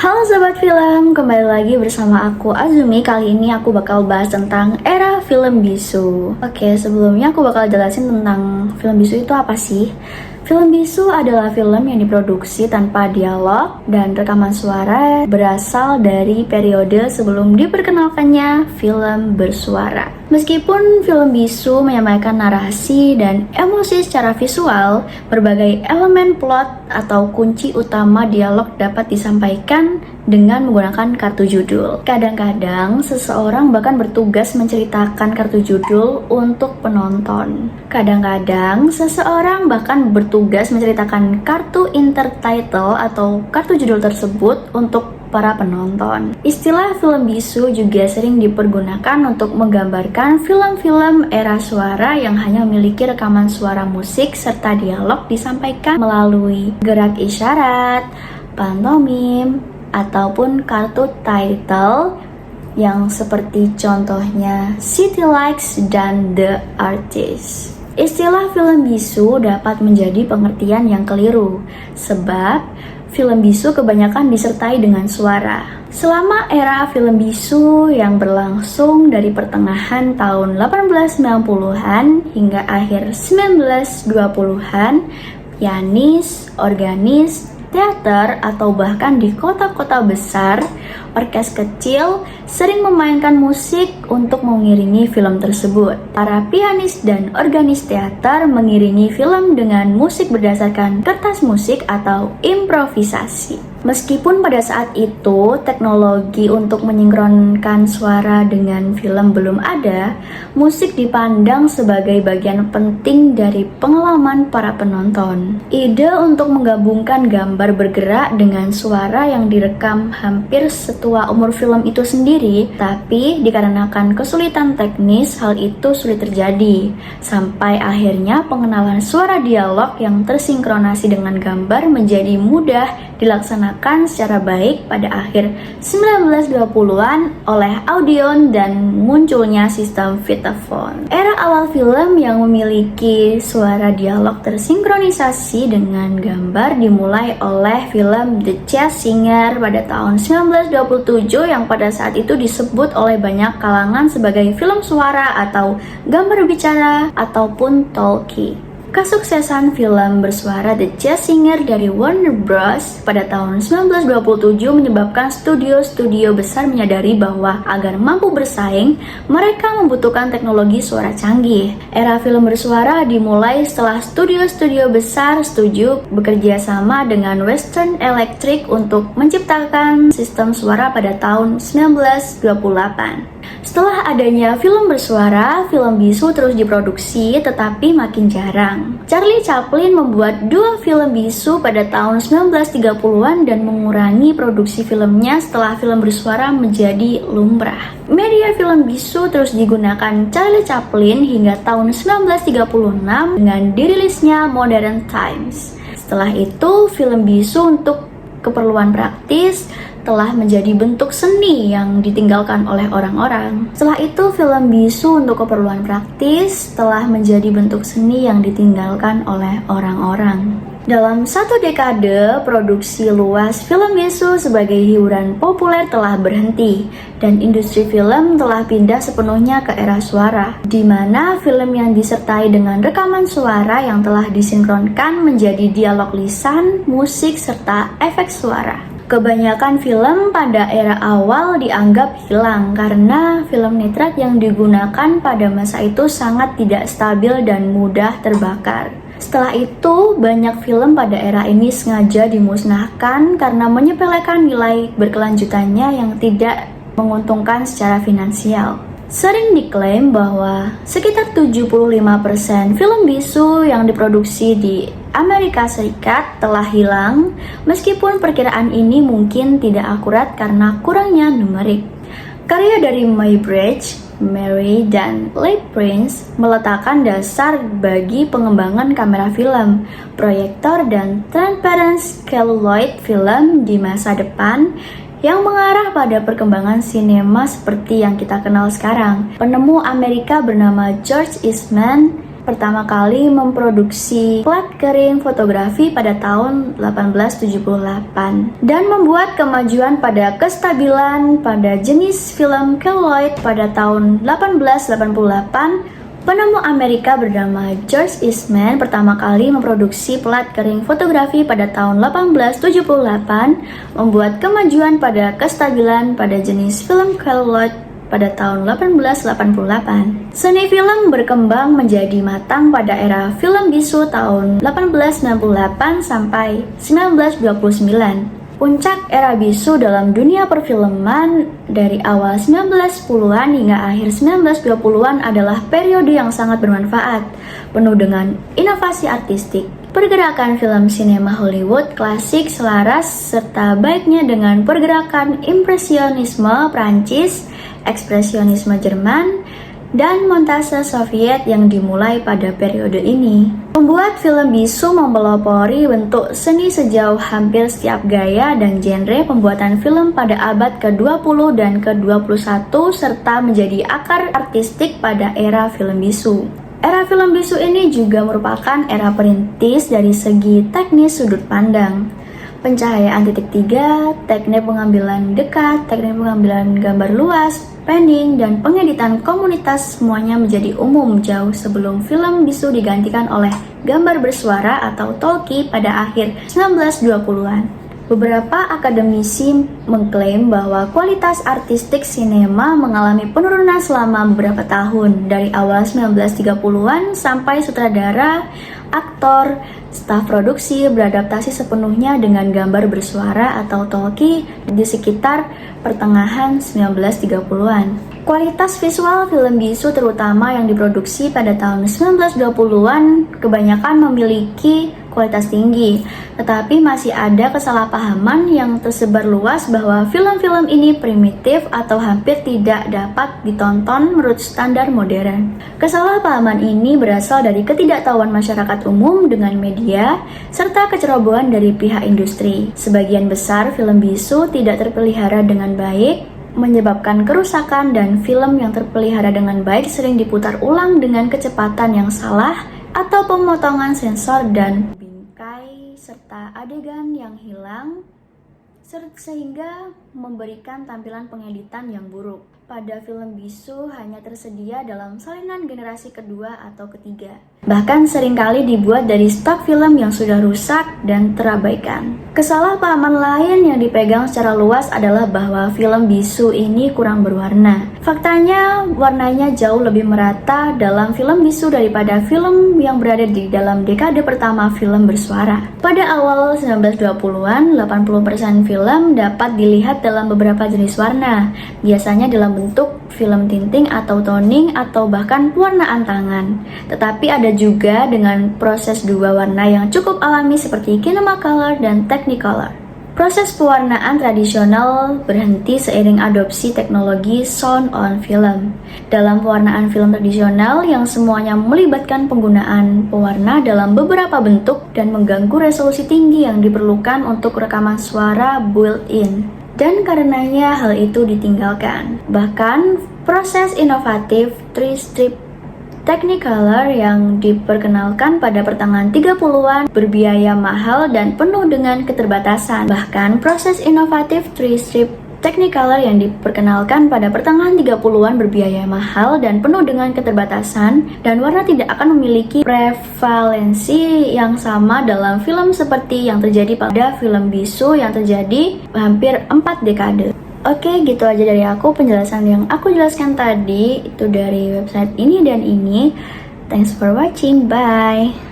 Halo Sobat Film, kembali lagi bersama aku Azumi. Kali ini aku bakal bahas tentang era film bisu. Oke, sebelumnya aku bakal jelasin tentang film bisu itu apa sih. Film bisu adalah film yang diproduksi tanpa dialog dan rekaman suara berasal dari periode sebelum diperkenalkannya film bersuara. Meskipun film bisu menyampaikan narasi dan emosi secara visual, berbagai elemen plot atau kunci utama dialog dapat disampaikan dengan menggunakan kartu judul. Kadang-kadang seseorang bahkan bertugas menceritakan kartu judul untuk penonton. Kadang-kadang seseorang bahkan bertugas menceritakan kartu intertitle atau kartu judul tersebut untuk para penonton. Istilah film bisu juga sering dipergunakan untuk menggambarkan film-film era suara yang hanya memiliki rekaman suara musik serta dialog disampaikan melalui gerak isyarat, pantomim, ataupun kartu title yang seperti contohnya City Lights dan The Artist. Istilah film bisu dapat menjadi pengertian yang keliru sebab film bisu kebanyakan disertai dengan suara. Selama era film bisu yang berlangsung dari pertengahan tahun 1890-an hingga akhir 1920-an, pianis, organis, teater, atau bahkan di kota-kota besar, orkes kecil sering memainkan musik untuk mengiringi film tersebut. Para pianis dan organis teater mengiringi film dengan musik berdasarkan kertas musik atau improvisasi. Meskipun pada saat itu teknologi untuk menyinkronkan suara dengan film belum ada, musik dipandang sebagai bagian penting dari pengalaman para penonton. Ide untuk menggabungkan gambar bergerak dengan suara yang direkam hampir setua umur film itu sendiri, tapi dikarenakan kesulitan teknis, hal itu sulit terjadi. Sampai akhirnya pengenalan suara dialog yang tersinkronasi dengan gambar menjadi mudah dilaksanakan secara baik pada akhir 1920-an oleh Audion dan munculnya sistem Vitaphone. Era awal film yang memiliki suara dialog tersinkronisasi dengan gambar dimulai oleh film The Jazz Singer pada tahun 1927 yang pada saat itu disebut oleh banyak kalangan sebagai film suara atau gambar bicara ataupun talkie. Kesuksesan film bersuara The Jazz Singer dari Warner Bros. Pada tahun 1927 menyebabkan studio-studio besar menyadari bahwa agar mampu bersaing, mereka membutuhkan teknologi suara canggih. Era film bersuara dimulai setelah studio-studio besar setuju bekerja sama dengan Western Electric untuk menciptakan sistem suara pada tahun 1928. Setelah adanya film bersuara, film bisu terus diproduksi tetapi makin jarang. Charlie Chaplin membuat 2 film bisu pada tahun 1930-an dan mengurangi produksi filmnya setelah film bersuara menjadi lumrah. Media film bisu terus digunakan Charlie Chaplin hingga tahun 1936 dengan dirilisnya Modern Times. Setelah itu, film bisu untuk keperluan praktis telah menjadi bentuk seni yang ditinggalkan oleh orang-orang. Setelah itu, film bisu untuk keperluan praktis telah menjadi bentuk seni yang ditinggalkan oleh orang-orang. Dalam 1 dekade, produksi luas film bisu sebagai hiburan populer telah berhenti dan industri film telah pindah sepenuhnya ke era suara, di mana film yang disertai dengan rekaman suara yang telah disinkronkan menjadi dialog lisan, musik, serta efek suara. Kebanyakan film pada era awal dianggap hilang karena film nitrat yang digunakan pada masa itu sangat tidak stabil dan mudah terbakar. Setelah itu, banyak film pada era ini sengaja dimusnahkan karena menyepelekan nilai berkelanjutannya yang tidak menguntungkan secara finansial. Sering diklaim bahwa sekitar 75% film bisu yang diproduksi di Amerika Serikat telah hilang, meskipun perkiraan ini mungkin tidak akurat karena kurangnya numerik. Karya dari Muybridge, Mary, dan Leigh Prince meletakkan dasar bagi pengembangan kamera film, proyektor, dan transparent celluloid film di masa depan yang mengarah pada perkembangan sinema seperti yang kita kenal sekarang. Penemu Amerika bernama George Eastman pertama kali memproduksi plat kering fotografi pada tahun 1878 dan membuat kemajuan pada kestabilan pada jenis film keloid pada tahun 1888. Penemu Amerika bernama George Eastman pertama kali memproduksi plat kering fotografi pada tahun 1878, membuat kemajuan pada kestabilan pada jenis film keloid pada tahun 1888. Seni film berkembang menjadi matang pada era film bisu tahun 1898 sampai 1929. Puncak era bisu dalam dunia perfilman dari awal 1910-an hingga akhir 1920-an adalah periode yang sangat bermanfaat, penuh dengan inovasi artistik. Pergerakan film sinema Hollywood klasik selaras serta baiknya dengan pergerakan impresionisme Prancis, ekspresionisme Jerman, dan montase Soviet yang dimulai pada periode ini. Pembuat film bisu mempelopori bentuk seni sejauh hampir setiap gaya dan genre pembuatan film pada abad ke-20 dan ke-21 serta menjadi akar artistik pada era film bisu. Era film bisu ini juga merupakan era perintis dari segi teknis sudut pandang. Pencahayaan titik tiga, teknik pengambilan dekat, teknik pengambilan gambar luas, panning, dan pengeditan komunitas semuanya menjadi umum jauh sebelum film bisu digantikan oleh gambar bersuara atau talkie pada akhir 1920-an. Beberapa akademisi mengklaim bahwa kualitas artistik sinema mengalami penurunan selama beberapa tahun, dari awal 1930-an sampai sutradara, aktor, staf produksi beradaptasi sepenuhnya dengan gambar bersuara atau talkie di sekitar pertengahan 1930-an. Kualitas visual film bisu terutama yang diproduksi pada tahun 1920-an kebanyakan memiliki kualitas tinggi, tetapi masih ada kesalahpahaman yang tersebar luas bahwa film-film ini primitif atau hampir tidak dapat ditonton menurut standar modern. Kesalahpahaman ini berasal dari ketidaktahuan masyarakat umum dengan media serta kecerobohan dari pihak industri. Sebagian besar film bisu tidak terpelihara dengan baik, menyebabkan kerusakan, dan film yang terpelihara dengan baik sering diputar ulang dengan kecepatan yang salah atau pemotongan sensor dan bingkai serta adegan yang hilang sehingga memberikan tampilan pengeditan yang buruk. Pada film bisu hanya tersedia dalam salinan generasi kedua atau ketiga. Bahkan seringkali dibuat dari stok film yang sudah rusak dan terabaikan. Kesalahpahaman lain yang dipegang secara luas adalah bahwa film bisu ini kurang berwarna. Faktanya, warnanya jauh lebih merata dalam film bisu daripada film yang berada di dalam dekade pertama film bersuara. Pada awal 1920-an, 80% film dapat dilihat dalam beberapa jenis warna, biasanya dalam bentuk film tinting atau toning atau bahkan pewarnaan tangan. Tetapi ada juga dengan proses dua warna yang cukup alami seperti Kinemacolor dan Technicolor. Proses pewarnaan tradisional berhenti seiring adopsi teknologi sound on film. Dalam pewarnaan film tradisional yang semuanya melibatkan penggunaan pewarna dalam beberapa bentuk dan mengganggu resolusi tinggi yang diperlukan untuk rekaman suara built-in. Dan karenanya hal itu ditinggalkan. Bahkan proses inovatif 3-strip Technicolor yang diperkenalkan pada pertengahan 30-an berbiaya mahal dan penuh dengan keterbatasan. Bahkan proses inovatif 3-strip Technicolor yang diperkenalkan pada pertengahan 30-an berbiaya mahal dan penuh dengan keterbatasan, dan warna tidak akan memiliki prevalensi yang sama dalam film seperti yang terjadi pada film bisu yang terjadi hampir 4 dekade. Oke, gitu aja dari aku. Penjelasan yang aku jelaskan tadi itu dari website ini dan ini. Thanks for watching, bye.